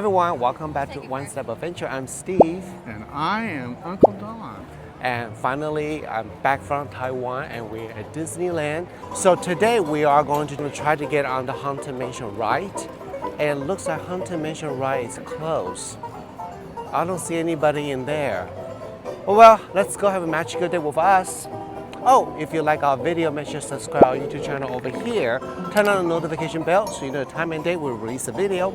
Everyone, welcome back to One Step Adventure. I'm Steve. And I am Uncle Don. And finally, I'm back from Taiwan and we're at Disneyland. So today we are going to try to get on the Haunted Mansion ride. And it looks like Haunted Mansion ride is closed. I don't see anybody in there. Well, let's go have a magical day with us. Oh, if you like our video, make sure to subscribe our YouTube channel over here. Turn on the notification bell so you know the time and date we release a video.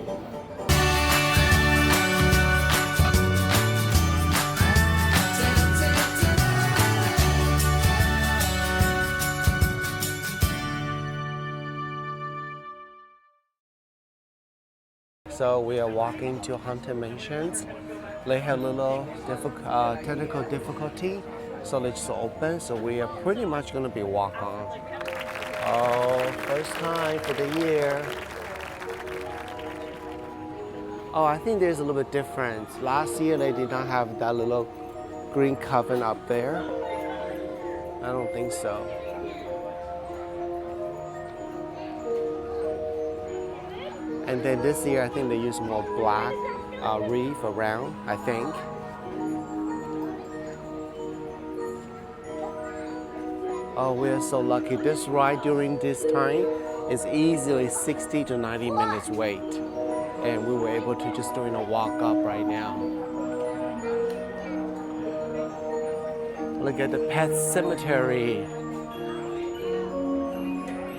So we are walking to Haunted Mansions. They have a little technical difficulty, so they just open. So we are pretty much going to be walk on. Oh, first time for the year. Oh, I think there's a little bit different. Last year they did not have that little green coven up there. I don't think so. And then this year, I think they use more black reef around, I think. Oh, we're so lucky. This ride during this time is easily 60 to 90 minutes wait. And we were able to just doing a walk up right now. Look at the pet cemetery.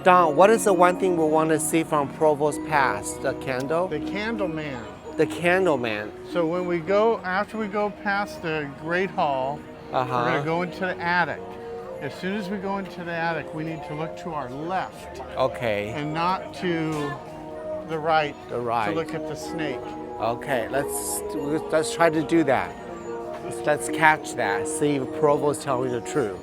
Don, what is the one thing we want to see from Provost Pass? The candle? The Candle Man. The Candle Man. So when we go, after we go past the Great Hall, we're going to go into the attic. As soon as we go into the attic, we need to look to our left. Okay. And not to the right. The right. To look at the snake. Okay, let's try to do that. Let's catch that. See if Provost telling the truth.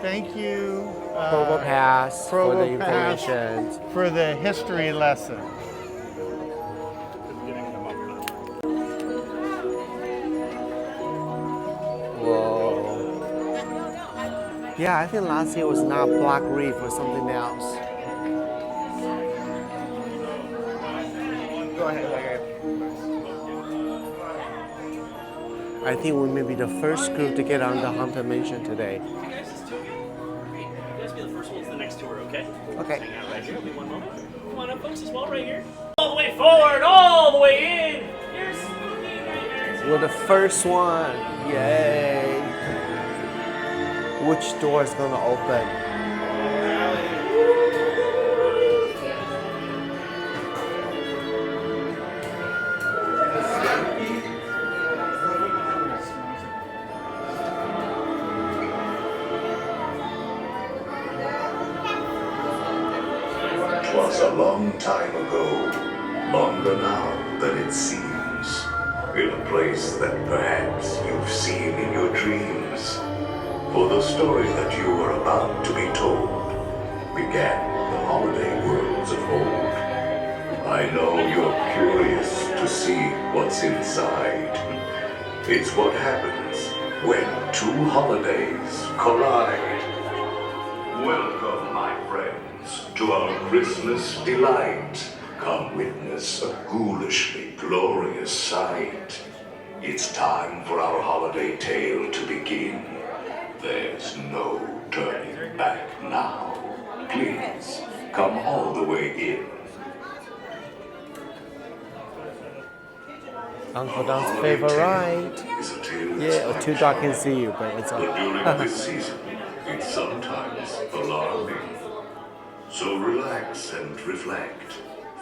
Thank you. Provo Pass for the Pass information. for the history lesson. Whoa. Yeah, I think last year was not Black Reef or something else. Go ahead. I think we may be the first group to get on the Haunted Mansion today. Okay? Okay. Hang out right here. Wait one moment. Come on up, folks, as well, right here. All the way forward, all the way in. Here's spooky right here. We're the first one. Yay. Which door is going to open? Was a long time ago, longer now than it seems, in a place that perhaps you've seen in your dreams. For the story that you are about to be told began the holiday worlds of old. I know you're curious to see what's inside. It's what happens when two holidays collide. Welcome, my friends, to our Christmas delight. Come witness a ghoulishly glorious sight. It's time for our holiday tale to begin. There's no turning back now. Please, come all the way in. Uncle Don's favorite ride. Yeah, too dark can see you, but it's okay. But during this season, it's sometimes alarming. So relax and reflect.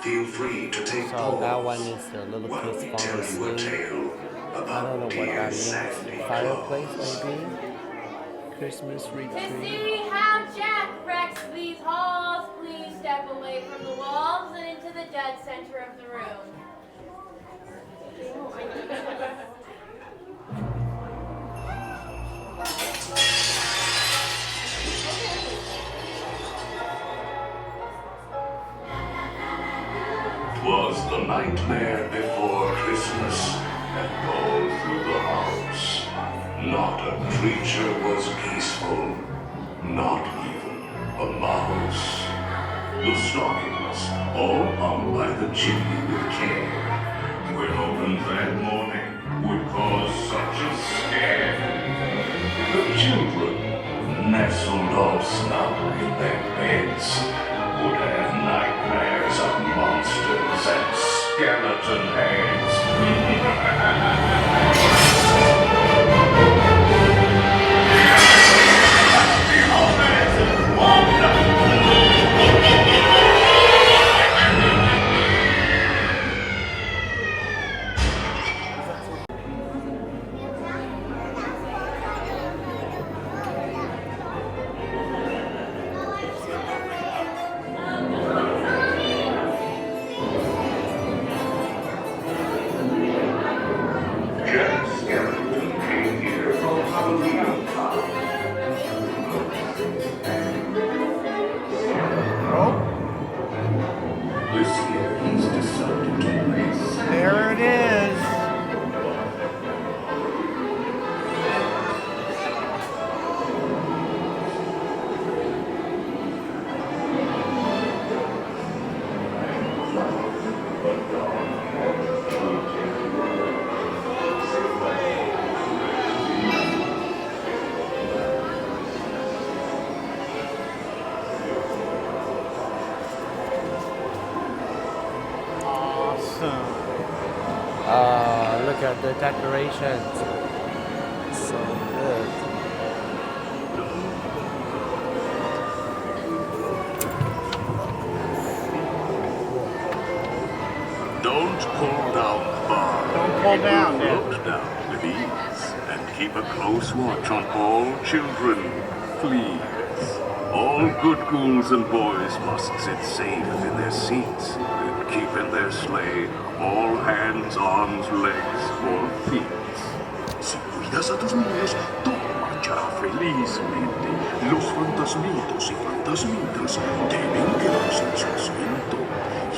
Feel free to take So pause. that one is the little while kids we falling tell you a asleep. tale I don't about know what dear that means. Santa Fireplace, Claus. maybe? Christmas To retreat. see how Jack wrecks these halls, please step away from the walls and into the dead center of the room. Was the nightmare before Christmas, and all through the house. Not a creature was peaceful, not even a mouse. The stockings, all hung by the chimney with care, skeleton heads. Jack Skeleton came here from Halloween Town. This year he's decided to play Santa. There it is. Awesome. Look at the decorations. So good. Don't pull down far. Don't pull down, Dad. Look down with ease and keep a close watch on all children, please. All good ghouls and boys must sit safe in their seats and keep in their sleigh all hands, arms, legs, or feet. Si cuidas a tus niños, todo marchará felizmente. Los fantasmitos y fantasmitas deben quedarse en su asiento.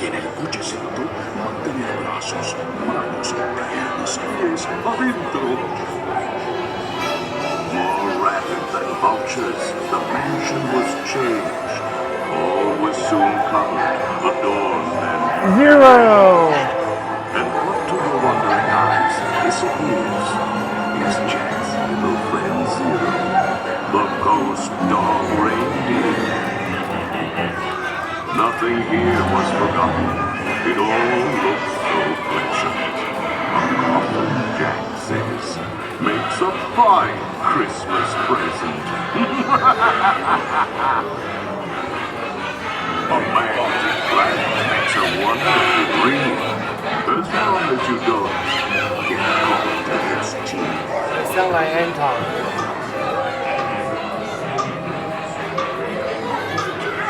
Y en el cochecito mantener brazos, manos, piernas y pies adentro. More rapid than vultures, the mansion was changed. All was soon covered, adorned, and Zero. And what to your wondering eyes disappears is Jack's little friend Zero, the ghost dog reindeer. Nothing here was forgotten. It all looked so pleasant. A coffin, Jack says, makes a fine Christmas present. A magic glass makes a wonderful dream. As long as you don't get caught in its teeth. It sounds like Anton.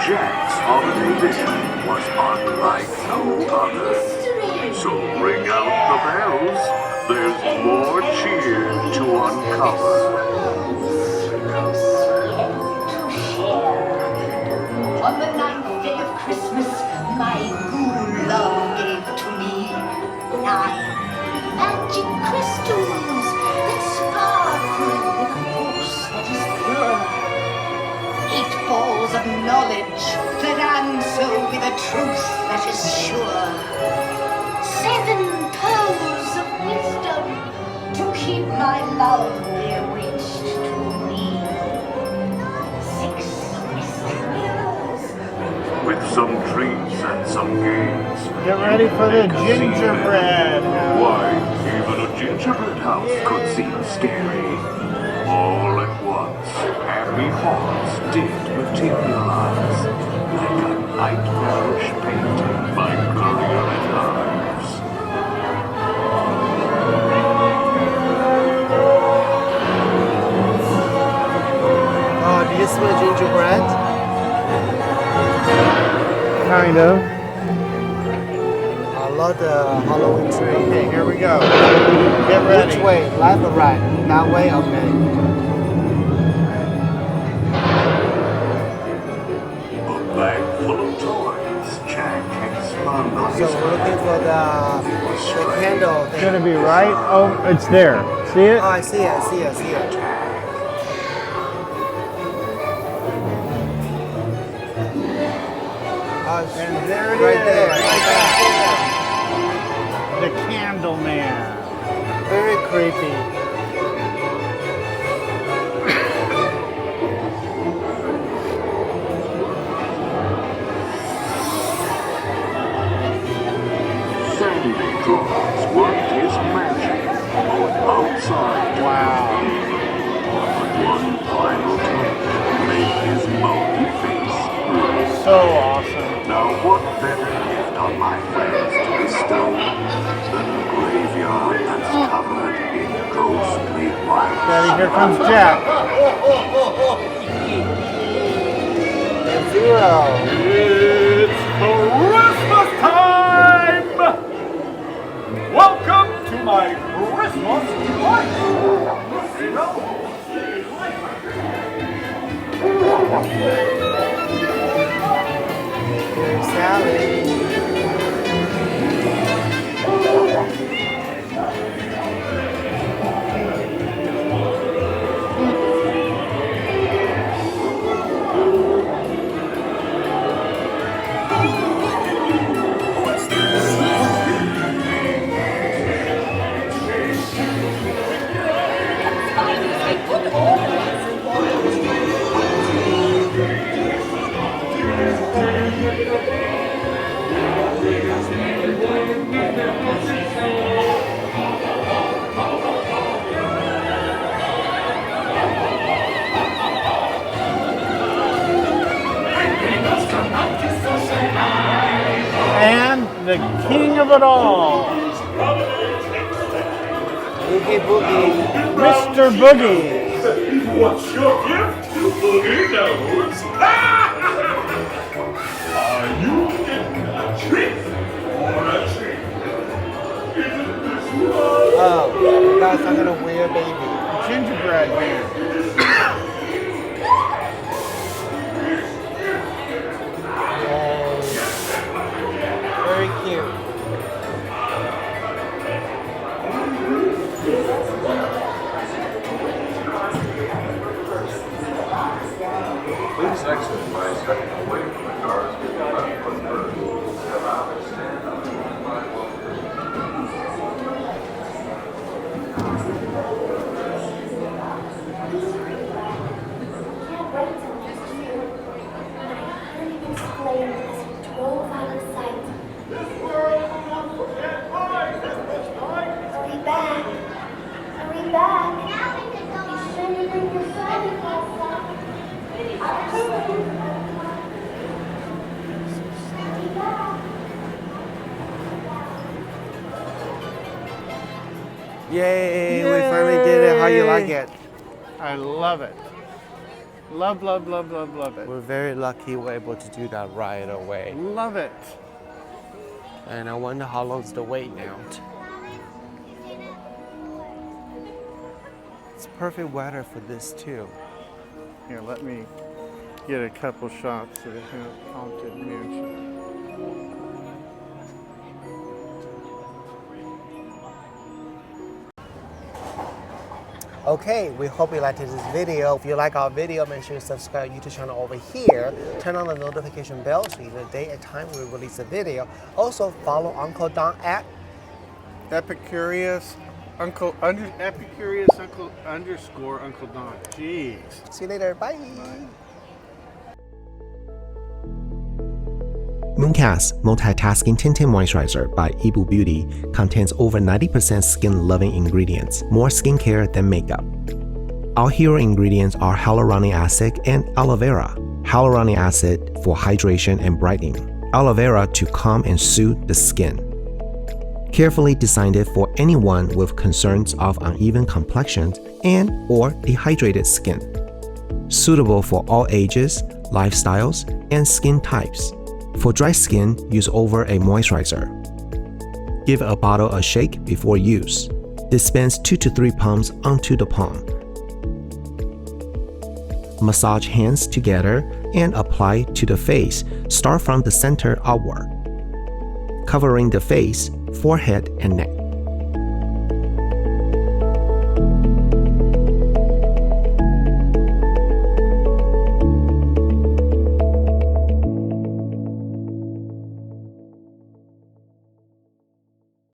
Jack's holiday dinner was unlike no other. So ring out the bells. There's more cheer to uncover. On the 9th day of Christmas, my ghoul love gave to me 9 magic crystals that sparkle in a force that is pure. 8 balls of knowledge that answer with a truth that is sure. 7 pearls of wisdom to keep my love bewitched to me. 6 crystal mirrors. With some treats and some games. Get ready for the gingerbread house. Why, even a gingerbread house could seem scary. All at once, happy haunts did materialize, like a nightmarish painting by Currier and Ives. Oh, do you smell gingerbread? Kind of. I love the Halloween tree. Okay, here we go. Get ready. Which way? Left or right? That way? Okay. A bag full of toys, Jack had spun on So his we're looking for the candle thing. Should it be right? Oh, it's there. See it? Oh, I see it, I see it, I see it. And there it right is. there, right The Candle Man. there. Very creepy. Sandy Products worked his magic both outside. Wow. But one final touch made his monkey face grin. So awesome. Now what better gift are my friends to bestow than a graveyard that's covered in ghostly white? Daddy, here comes Jack. Zero. It's Christmas time! Welcome to my Christmas light! Here's Sally. And the king of it all, Boogie Boogie. Mr. Boogie. What's your gift to Boogie Nose? Are you getting a treat or a treat? Isn't this love? Oh, you guys are gonna wear baby. Gingerbread man. Yay. Very cute. Please exit by stepping away from the cars to the left foot first. Come out and stand on the platform. Can't wait till next year. But I can't even explain as we drove out of sight. This world will not forget my Christmas light. Hurry back. Hurry back. Be sure you bring your Santa Claus up. Hurry back. Yay, we finally did it. How you like it? I love it. Love, love, love, love, love it. We're very lucky we're able to do that right away. Love it. And I wonder how long's the wait now. It's perfect weather for this too. Here, let me get a couple shots of the haunted mansion. Okay, we hope you liked this video. If you like our video, make sure you subscribe to our YouTube channel over here. Turn on the notification bell so you know the day and time we release a video. Also, follow Uncle Don at Epicurious Uncle underscore Uncle Don. Jeez. See you later. Bye. Mooncast Multitasking Tinted Moisturizer by Yibu Beauty contains over 90% skin-loving ingredients, more skincare than makeup. Our hero ingredients are hyaluronic acid and aloe vera. Hyaluronic acid for hydration and brightening, aloe vera to calm and soothe the skin. Carefully designed it for anyone with concerns of uneven complexions and or dehydrated skin. Suitable for all ages, lifestyles, and skin types. For dry skin, use over a moisturizer. Give a bottle a shake before use. Dispense 2 to 3 pumps onto the palm. Massage hands together and apply to the face. Start from the center outward, covering the face, forehead, and neck.